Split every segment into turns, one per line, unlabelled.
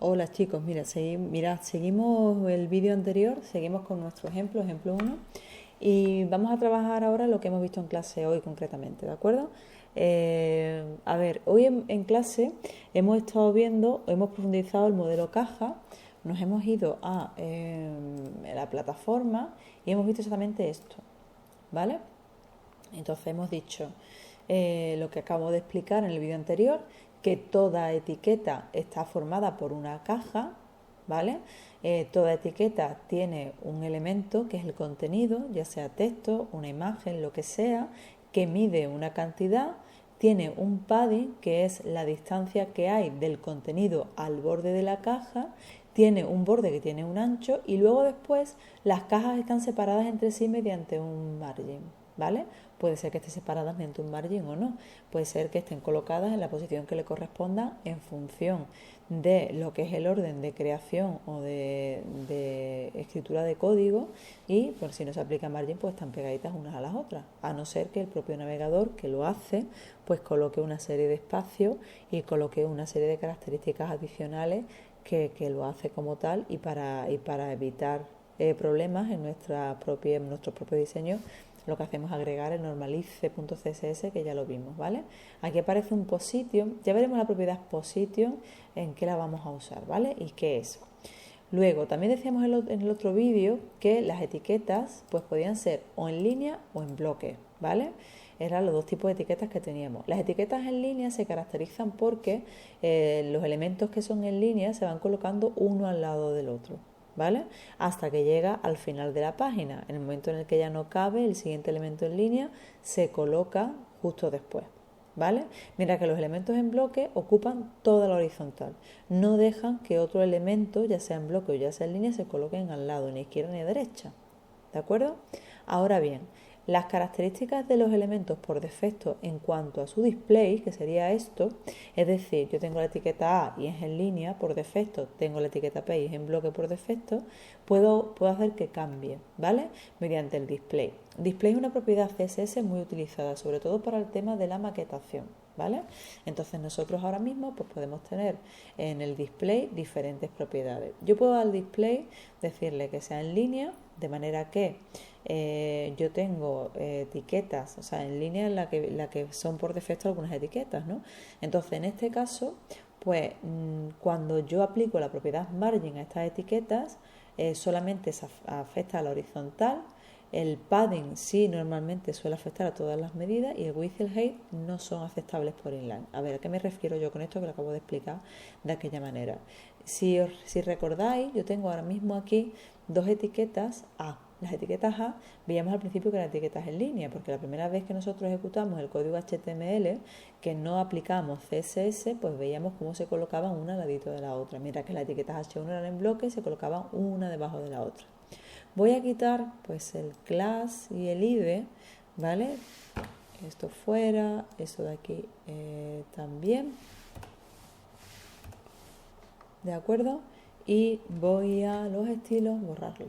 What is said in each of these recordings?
Hola chicos, mirad, seguimos el vídeo anterior, seguimos con nuestro ejemplo 1, y vamos a trabajar ahora lo que hemos visto en clase hoy concretamente, ¿de acuerdo? A ver, hoy en clase hemos estado viendo, hemos profundizado el modelo caja, nos hemos ido a la plataforma y hemos visto exactamente esto, ¿vale? Entonces hemos dicho lo que acabo de explicar en el vídeo anterior, que toda etiqueta está formada por una caja, ¿vale? Toda etiqueta tiene un elemento que es el contenido, ya sea texto, una imagen, lo que sea, que mide una cantidad, tiene un padding, que es la distancia que hay del contenido al borde de la caja, tiene un borde que tiene un ancho y luego después las cajas están separadas entre sí mediante un margin, ¿vale? Puede ser que estén separadas mediante un margin o no, puede ser que estén colocadas en la posición que le corresponda en función de lo que es el orden de creación o de escritura de código, y por si no se aplica margin pues están pegaditas unas a las otras, a no ser que el propio navegador que lo hace pues coloque una serie de espacios y coloque una serie de características adicionales que lo hace como tal, y para evitar problemas en nuestro propio diseño, lo que hacemos es agregar el normalize.css, que ya lo vimos, ¿vale? Aquí aparece un position, ya veremos la propiedad position en qué la vamos a usar, ¿vale? Y qué es. Luego, también decíamos en el otro vídeo que las etiquetas pues podían ser o en línea o en bloque, ¿vale? Eran los dos tipos de etiquetas que teníamos. Las etiquetas en línea se caracterizan porque los elementos que son en línea se van colocando uno al lado del otro, ¿vale? Hasta que llega al final de la página. En el momento en el que ya no cabe el siguiente elemento en línea, se coloca justo después, ¿vale? Mientras que los elementos en bloque ocupan toda la horizontal, no dejan que otro elemento, ya sea en bloque o ya sea en línea, se coloquen al lado, ni a izquierda ni a derecha, ¿de acuerdo? Ahora bien, las características de los elementos por defecto en cuanto a su display, que sería esto, es decir, yo tengo la etiqueta A y es en línea por defecto, tengo la etiqueta P y es en bloque por defecto, puedo hacer que cambie, ¿vale? Mediante el display. Display es una propiedad CSS muy utilizada, sobre todo para el tema de la maquetación, ¿vale? Entonces nosotros ahora mismo pues podemos tener en el display diferentes propiedades. Yo puedo al display decirle que sea en línea, de manera que yo tengo etiquetas, o sea, en línea en la que son por defecto algunas etiquetas, ¿no? Entonces, en este caso, pues cuando yo aplico la propiedad margin a estas etiquetas, solamente se afecta a la horizontal. El padding sí normalmente suele afectar a todas las medidas, y el width y el height no son aceptables por inline. A ver, ¿a qué me refiero yo con esto? Que lo acabo de explicar de aquella manera. Si recordáis, yo tengo ahora mismo aquí dos etiquetas A. Las etiquetas A, veíamos al principio que eran etiquetas en línea, porque la primera vez que nosotros ejecutamos el código HTML, que no aplicamos CSS, pues veíamos cómo se colocaban una al ladito de la otra, mientras que las etiquetas H1 eran en bloque y se colocaban una debajo de la otra. Voy a quitar pues el class y el id, ¿vale? Esto fuera, eso de aquí también, ¿de acuerdo? Y voy a los estilos, borrarlo.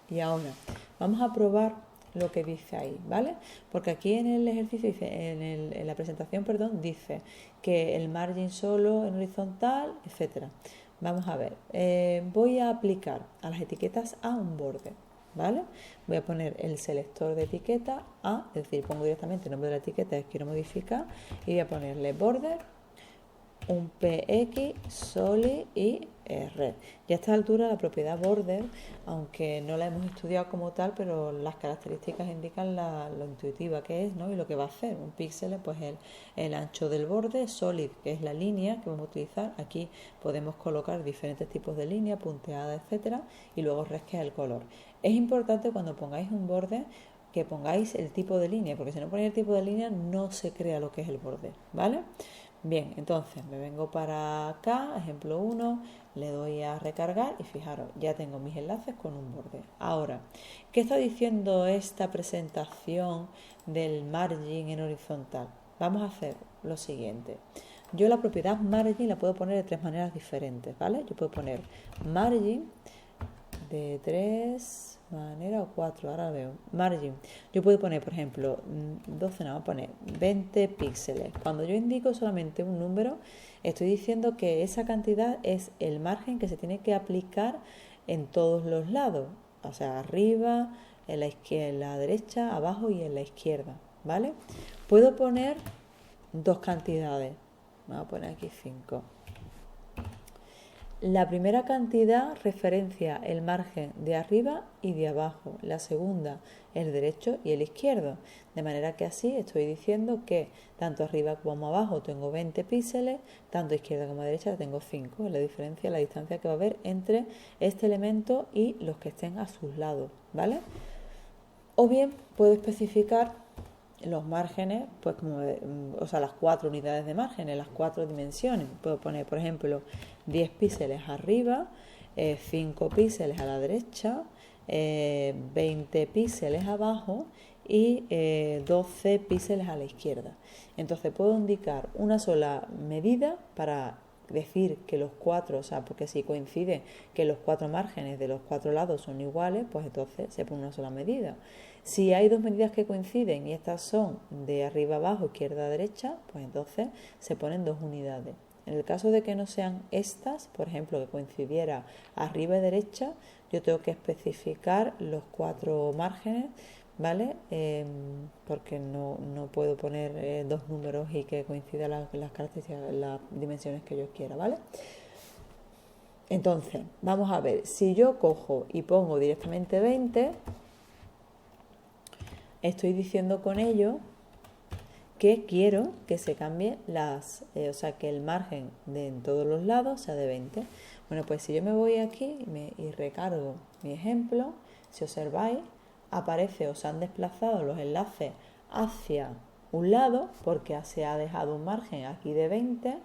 Y ahora vamos a probar lo que dice ahí, ¿vale? Porque aquí en el ejercicio, en la presentación, perdón, dice que el margin solo en horizontal, etcétera. Vamos a ver, voy a aplicar a las etiquetas A un borde, ¿vale? Voy a poner el selector de etiqueta A, es decir, pongo directamente el nombre de la etiqueta que quiero modificar, y voy a ponerle border, un px, solid y red. Ya a esta altura la propiedad border, aunque no la hemos estudiado como tal, pero las características indican lo intuitiva que es, ¿no? Y lo que va a hacer. Un píxel, pues el ancho del borde, solid, que es la línea que vamos a utilizar. Aquí podemos colocar diferentes tipos de línea, punteada, etcétera, y luego red, que es el color. Es importante cuando pongáis un borde que pongáis el tipo de línea, porque si no ponéis el tipo de línea no se crea lo que es el borde, ¿vale? Bien, entonces me vengo para acá, ejemplo 1, le doy a recargar y fijaros, ya tengo mis enlaces con un borde. Ahora, ¿qué está diciendo esta presentación del margin en horizontal? Vamos a hacer lo siguiente. Yo la propiedad margin la puedo poner de tres maneras diferentes, ¿vale? Yo puedo poner margin de tres maneras o cuatro, ahora veo. Margin, yo puedo poner, por ejemplo, 12, no, voy a poner 20 píxeles. Cuando yo indico solamente un número, Estoy diciendo que esa cantidad es el margen que se tiene que aplicar en todos los lados, o sea, arriba, en la izquierda, en la derecha, abajo y en la izquierda, ¿vale? Puedo poner dos cantidades, vamos a poner aquí 5. La primera cantidad referencia el margen de arriba y de abajo, la segunda el derecho y el izquierdo, de manera que así estoy diciendo que tanto arriba como abajo tengo 20 píxeles, tanto izquierda como derecha tengo 5, es la diferencia, la distancia que va a haber entre este elemento y los que estén a sus lados, ¿vale? O bien puedo especificar los márgenes, pues como, o sea, las 4 unidades de margen, en las 4 dimensiones. Puedo poner, por ejemplo, 10 píxeles arriba, 5 píxeles a la derecha, 20 píxeles abajo y 12 píxeles a la izquierda. Entonces puedo indicar una sola medida para decir que los 4, o sea, porque si coincide que los 4 márgenes de los 4 lados son iguales, pues entonces se pone una sola medida. Si hay dos medidas que coinciden y estas son de arriba abajo, izquierda a derecha, pues entonces se ponen 2 unidades. En el caso de que no sean estas, por ejemplo, que coincidiera arriba y derecha, yo tengo que especificar los 4 márgenes, ¿vale? Porque no puedo poner 2 números y que coincidan las características, las dimensiones que yo quiera, ¿vale? Entonces, vamos a ver, si yo cojo y pongo directamente 20, estoy diciendo con ello que quiero que se cambie o sea, que el margen en todos los lados sea de 20. Bueno, pues si yo me voy aquí y recargo mi ejemplo, si observáis, aparece o se han desplazado los enlaces hacia un lado porque se ha dejado un margen aquí de 20,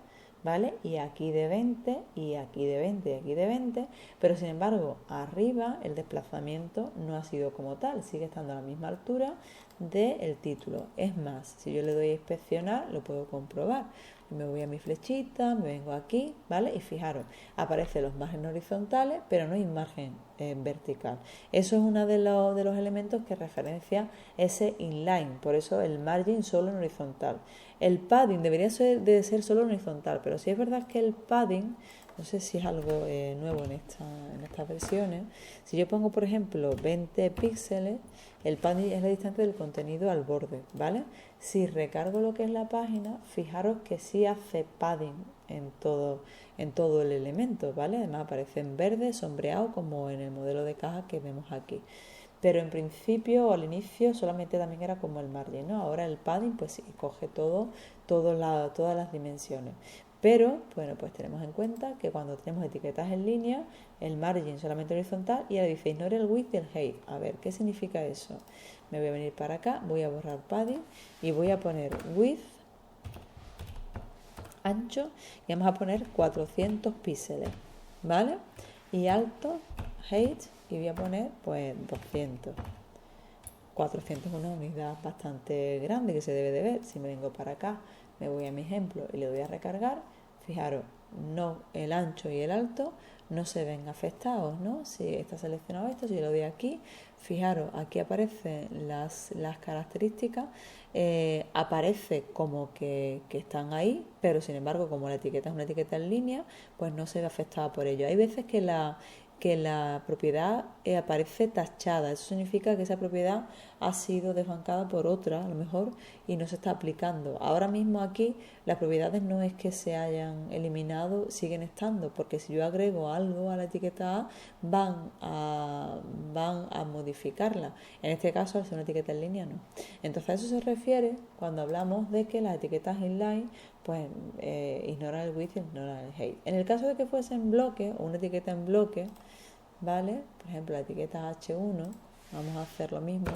¿vale? Y aquí de 20, y aquí de 20, y aquí de 20, pero sin embargo arriba el desplazamiento no ha sido como tal, sigue estando a la misma altura del título. Es más, si yo le doy a inspeccionar lo puedo comprobar. Me voy a mi flechita, me vengo aquí, ¿vale? Y fijaros, aparecen los márgenes horizontales, pero no hay margen vertical. Eso es uno de los elementos que referencia ese inline, por eso el margin solo en horizontal. El padding debería de ser solo en horizontal, pero sí es verdad que el padding, no sé si es algo nuevo en estas versiones, si yo pongo por ejemplo 20 píxeles, el padding es la distancia del contenido al borde, ¿vale? Si recargo lo que es la página, fijaros que sí hace padding en todo el elemento, ¿vale? Además aparece en verde, sombreado, como en el modelo de caja que vemos aquí. Pero en principio o al inicio solamente también era como el margin, ¿no? Ahora el padding pues sí, coge todas las dimensiones. Pero, bueno, pues tenemos en cuenta que cuando tenemos etiquetas en línea, el margin solamente horizontal y ahora dice ignore el width y el height. A ver, ¿qué significa eso? Me voy a venir para acá, voy a borrar padding y voy a poner width, ancho, y vamos a poner 400 píxeles, ¿vale? Y alto, height, y voy a poner pues 200. 400 es una unidad bastante grande que se debe de ver. Si me vengo para acá, me voy a mi ejemplo y le doy a recargar, fijaros, no, el ancho y el alto no se ven afectados, ¿no? Si está seleccionado esto, si lo doy aquí, fijaros, aquí aparecen las características, aparece como que están ahí, pero sin embargo, como la etiqueta es una etiqueta en línea, pues no se ve afectada por ello. Hay veces que la propiedad aparece tachada. Eso significa que esa propiedad ha sido desbancada por otra, a lo mejor, y no se está aplicando. Ahora mismo aquí las propiedades no es que se hayan eliminado, siguen estando, porque si yo agrego algo a la etiqueta A, van a modificarla. En este caso, al ser una etiqueta en línea, no. Entonces, a eso se refiere cuando hablamos de que las etiquetas inline pues ignoran el width y ignoran el height. En el caso de que fuese en bloque o una etiqueta en bloque, ¿vale? Por ejemplo, la etiqueta H1, vamos a hacer lo mismo.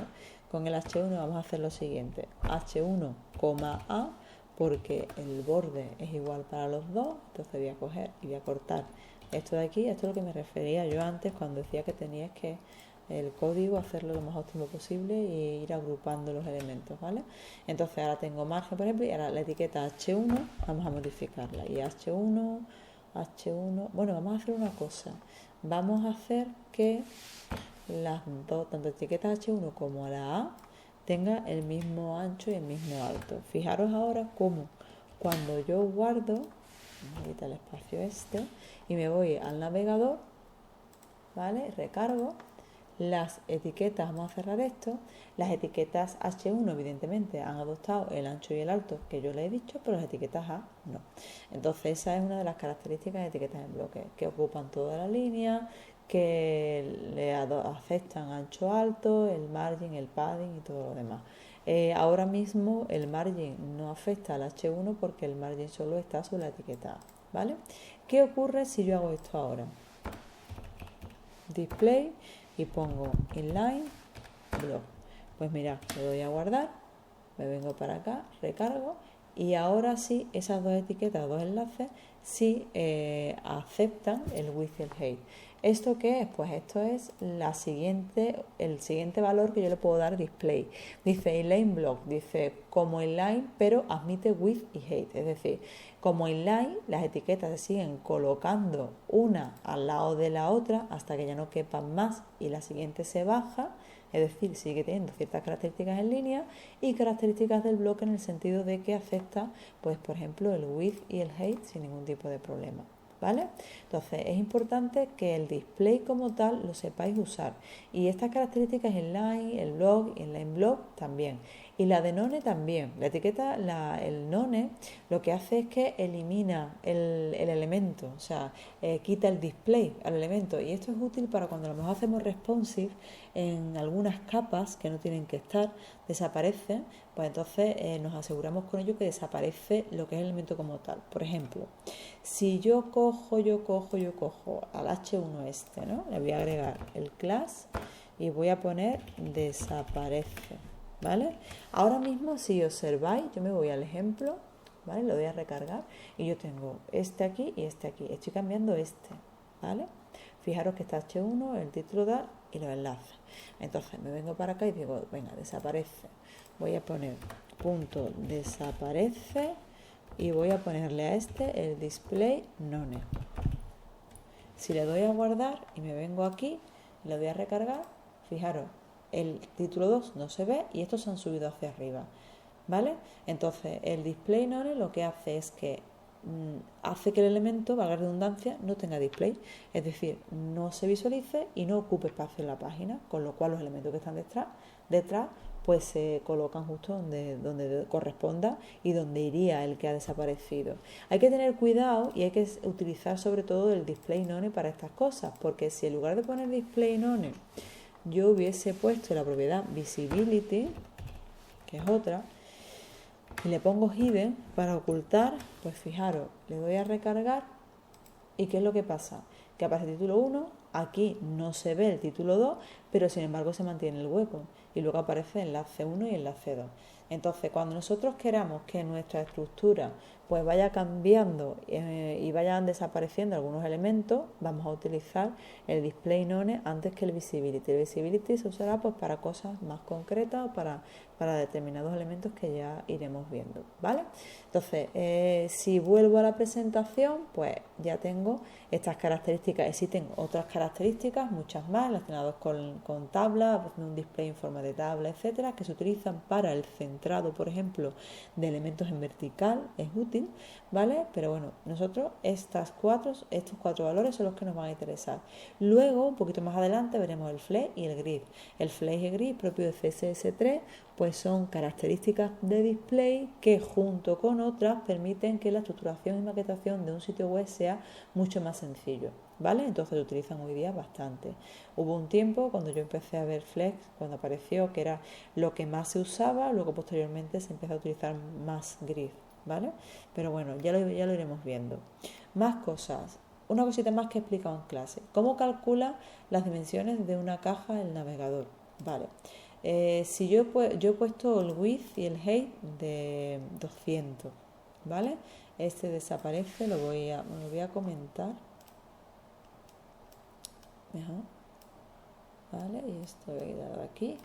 Con el H1 vamos a hacer lo siguiente. H1, A, porque el borde es igual para los dos, entonces voy a coger y voy a cortar esto de aquí. Esto es lo que me refería yo antes cuando decía que tenías que el código hacerlo lo más óptimo posible e ir agrupando los elementos, ¿vale? Entonces ahora tengo margen, por ejemplo, y ahora la etiqueta H1 vamos a modificarla. Y H1, bueno, vamos a hacer una cosa. Vamos a hacer que las dos, tanto etiquetas H1 como la A, tenga el mismo ancho y el mismo alto. Fijaros ahora cómo cuando yo guardo, Vamos a quitar el espacio este y me voy al navegador, ¿vale? Recargo las etiquetas, vamos a cerrar esto. Las etiquetas H1 evidentemente han adoptado el ancho y el alto que yo le he dicho, pero las etiquetas A no. Entonces esa es una de las características de etiquetas en bloque, que ocupan toda la línea, que le aceptan ancho alto, el margin, el padding y todo lo demás. Ahora mismo el margin no afecta al H1 porque el margin solo está sobre la etiqueta A, ¿vale? ¿Qué ocurre si yo hago esto ahora? Display y pongo inline block. Pues mira, le doy a guardar, me vengo para acá, recargo y ahora sí esas dos etiquetas, dos enlaces, sí aceptan el width y el height. ¿Esto qué es? Pues esto es el siguiente valor que yo le puedo dar a display. Dice inline block, dice como inline, pero admite width y height. Es decir, como inline, las etiquetas se siguen colocando una al lado de la otra hasta que ya no quepan más y la siguiente se baja. Es decir, sigue teniendo ciertas características en línea y características del bloque en el sentido de que acepta, pues por ejemplo, el width y el height sin ningún tipo de problema. ¿Vale? Entonces es importante que el display como tal lo sepáis usar y estas características en line, el block y en line block también y la de none también. La etiqueta, el none lo que hace es que elimina el elemento, o sea, quita el display al elemento y esto es útil para cuando a lo mejor hacemos responsive en algunas capas que no tienen que estar, desaparecen, pues entonces nos aseguramos con ello que desaparece lo que es el elemento como tal. Por ejemplo, si yo cojo al H1 este, ¿no? Le voy a agregar el class y voy a poner desaparece, ¿vale? Ahora mismo si observáis, yo me voy al ejemplo, ¿vale? Lo voy a recargar y yo tengo este aquí y este aquí. Estoy cambiando este, ¿vale? Fijaros que está H1, el título tal y los enlaces. Entonces me vengo para acá y digo, venga, desaparece. Voy a poner punto desaparece y voy a ponerle a este el display none. Si le doy a guardar y me vengo aquí y le doy a recargar, fijaros, el título 2 no se ve y estos se han subido hacia arriba, ¿vale? Entonces el display none lo que hace es que hace que el elemento, valga la redundancia, no tenga display, es decir, no se visualice y no ocupe espacio en la página, con lo cual los elementos que están detrás pues se colocan justo donde corresponda y donde iría el que ha desaparecido. Hay que tener cuidado y hay que utilizar sobre todo el display none para estas cosas, porque si en lugar de poner display none yo hubiese puesto la propiedad visibility, que es otra, y le pongo hidden para ocultar, pues fijaros, le doy a recargar y ¿qué es lo que pasa? Que aparece el título 1, aquí no se ve el título 2, pero sin embargo se mantiene el hueco y luego aparece el enlace 1 y el enlace 2. Entonces, cuando nosotros queramos que nuestra estructura pues vaya cambiando y vayan desapareciendo algunos elementos, vamos a utilizar el display none antes que el visibility. El visibility se usará pues para cosas más concretas o para determinados elementos que ya iremos viendo, ¿vale? Entonces, si vuelvo a la presentación, pues ya tengo estas características. Existen otras características, muchas más, relacionadas con tablas, un display en forma de tabla, etcétera, que se utilizan para el centrado, por ejemplo, de elementos en vertical, es útil, ¿vale? Pero bueno, nosotros estos cuatro valores son los que nos van a interesar. Luego, un poquito más adelante, veremos el flex y el grid. El flex y el grid propio de CSS3, pues son características de display que junto con otras permiten que la estructuración y maquetación de un sitio web sea mucho más sencillo, ¿vale? Entonces lo utilizan hoy día bastante. Hubo un tiempo cuando yo empecé a ver Flex, cuando apareció, que era lo que más se usaba, luego posteriormente se empezó a utilizar más Grid, ¿vale? Pero bueno, ya lo iremos viendo. Más cosas. Una cosita más que he explicado en clase. ¿Cómo calcula las dimensiones de una caja el navegador? Vale. Si yo he puesto el width y el height de 200, ¿vale? Este desaparece, lo voy a comentar. Ajá. ¿Vale? Y esto voy a dar aquí.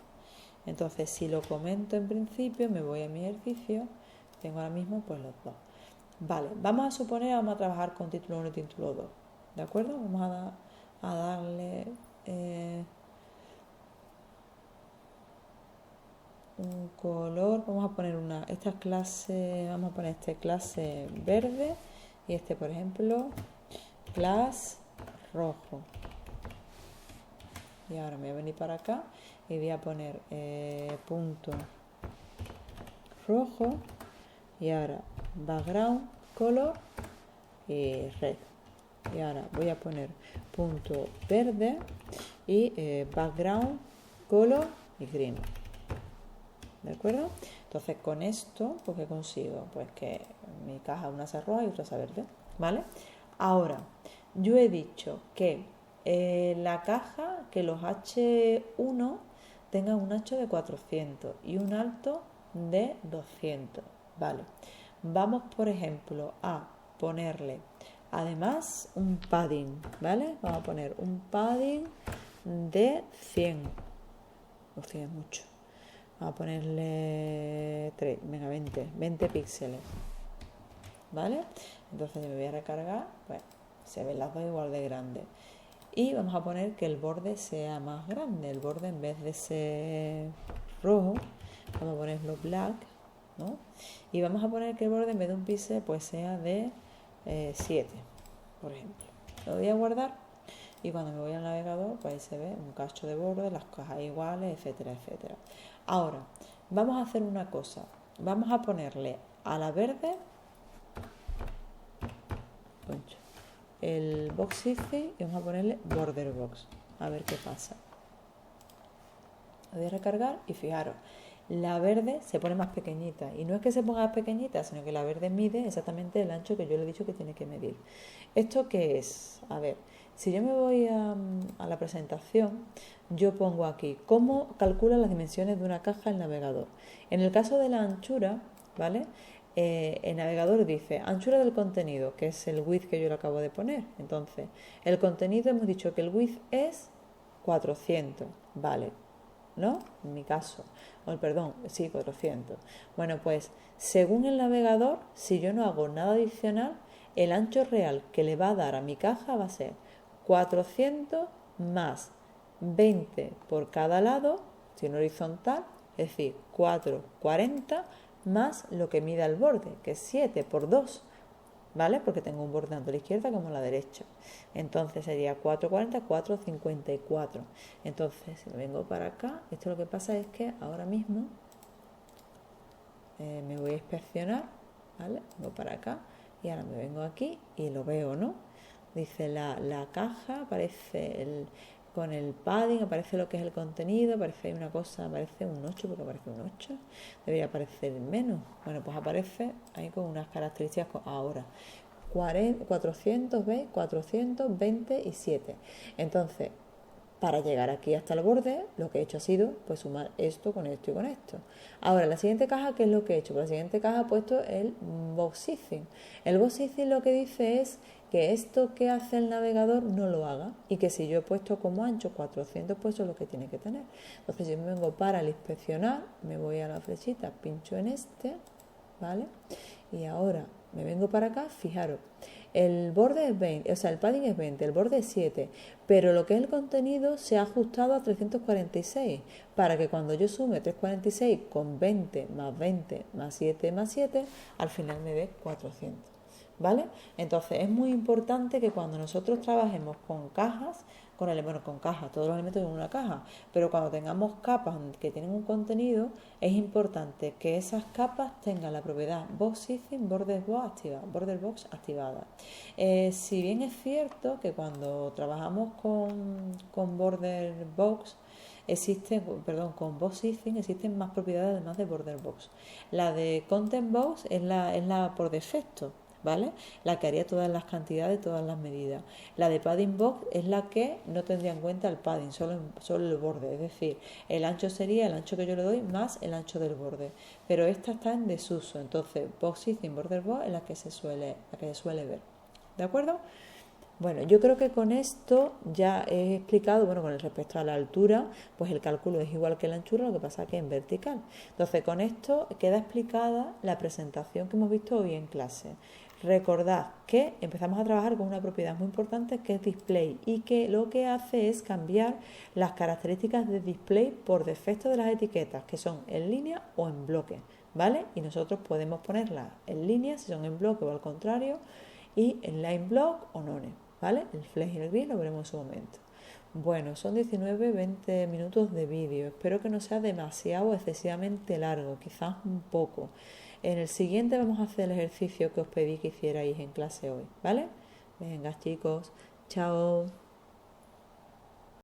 Entonces, si lo comento en principio, me voy a mi ejercicio. Tengo ahora mismo pues los dos. Vale, vamos a suponer, vamos a trabajar con título 1 y título 2. ¿De acuerdo? Vamos a darle un color. Vamos a poner esta clase verde y este, por ejemplo, class rojo. Y ahora me voy a venir para acá y voy a poner punto rojo y ahora background color y red. Y ahora voy a poner punto verde y background color y green. ¿De acuerdo? Entonces con esto, pues ¿qué consigo? Pues que mi caja una sea roja y otra sea verde, ¿vale? Ahora, yo he dicho que la caja, que los H1 tengan un ancho de 400 y un alto de 200, ¿vale? Vamos, por ejemplo, a ponerle además un padding, ¿vale? Vamos a poner un padding de 100, no 100 es mucho. Vamos a ponerle 20 píxeles, ¿vale? Entonces me voy a recargar, pues se ven las dos igual de grandes. Y vamos a poner que el borde sea más grande. El borde, en vez de ser rojo, vamos a ponerlo black, ¿no? Y vamos a poner que el borde, en vez de un píxel, pues sea de 7, por ejemplo. Lo voy a guardar y cuando me voy al navegador, pues ahí se ve un cacho de borde, las cajas iguales, etcétera, etcétera. Ahora, vamos a hacer una cosa. Vamos a ponerle a la verde el box size y vamos a ponerle border box. A ver qué pasa. Lo voy a recargar y fijaros, la verde se pone más pequeñita. Y no es que se ponga más pequeñita, sino que la verde mide exactamente el ancho que yo le he dicho que tiene que medir. ¿Esto qué es? A ver, si yo me voy a la presentación, yo pongo aquí cómo calcula las dimensiones de una caja el navegador. En el caso de la anchura, ¿vale? El navegador dice anchura del contenido, que es el width que yo le acabo de poner. Entonces, el contenido hemos dicho que el width es 400, ¿vale? ¿No? En mi caso, perdón, sí, 400. Bueno, pues según el navegador, si yo no hago nada adicional, el ancho real que le va a dar a mi caja va a ser 400 más 20 por cada lado, si en horizontal, es decir, 440 más lo que mida el borde, que es 7 por 2, ¿vale? Porque tengo un borde tanto a la izquierda como a la derecha. Entonces sería 440, 454. Entonces, si me vengo para acá, esto lo que pasa es que ahora mismo me voy a inspeccionar, ¿vale? Vengo para acá y ahora me vengo aquí y lo veo, ¿no? Dice la caja, aparece con el padding, aparece lo que es el contenido, aparece una cosa, aparece un 8, porque aparece un 8, debería aparecer menos. Bueno, pues aparece ahí con unas características ahora. 400, ¿veis? 427. Entonces, para llegar aquí hasta el borde, lo que he hecho ha sido pues sumar esto con esto y con esto. Ahora, la siguiente caja, ¿qué es lo que he hecho? Pues la siguiente caja he puesto el box sizing. El box sizing lo que dice es que esto que hace el navegador no lo haga y que si yo he puesto como ancho 400, pues eso es lo que tiene que tener. Entonces yo me vengo para el inspeccionar, me voy a la flechita, pincho en este, ¿vale? Y ahora me vengo para acá, fijaros, el borde es 20, o sea, el padding es 20, el borde es 7, pero lo que es el contenido se ha ajustado a 346 para que cuando yo sume 346 con 20 más 7 más 7, al final me dé 400. ¿Vale? Entonces es muy importante que cuando nosotros trabajemos con cajas, con cajas, todos los elementos en una caja, pero cuando tengamos capas que tienen un contenido, es importante que esas capas tengan la propiedad box sizing, border box activada. Si bien es cierto que cuando trabajamos con border box, con box sizing existen más propiedades además de border box. La de content box es la por defecto, ¿vale? La que haría todas las cantidades, todas las medidas. La de padding box es la que no tendría en cuenta el padding, solo el borde, es decir, el ancho sería el ancho que yo le doy más el ancho del borde. Pero esta está en desuso, entonces box sizing, border box es la que se suele ver. ¿De acuerdo? Bueno, yo creo que con esto ya he explicado, bueno, con respecto a la altura, pues el cálculo es igual que la anchura, lo que pasa que en vertical. Entonces, con esto queda explicada la presentación que hemos visto hoy en clase. Recordad que empezamos a trabajar con una propiedad muy importante que es display y que lo que hace es cambiar las características de display por defecto de las etiquetas, que son en línea o en bloque, ¿vale? Y nosotros podemos ponerlas en línea si son en bloque o al contrario, y el line block o none, ¿vale? El flex y el grid lo veremos en su momento. Bueno, son 19-20 minutos de vídeo. Espero que no sea demasiado excesivamente largo, quizás un poco. En el siguiente vamos a hacer el ejercicio que os pedí que hicierais en clase hoy, ¿vale? Venga, chicos, chao.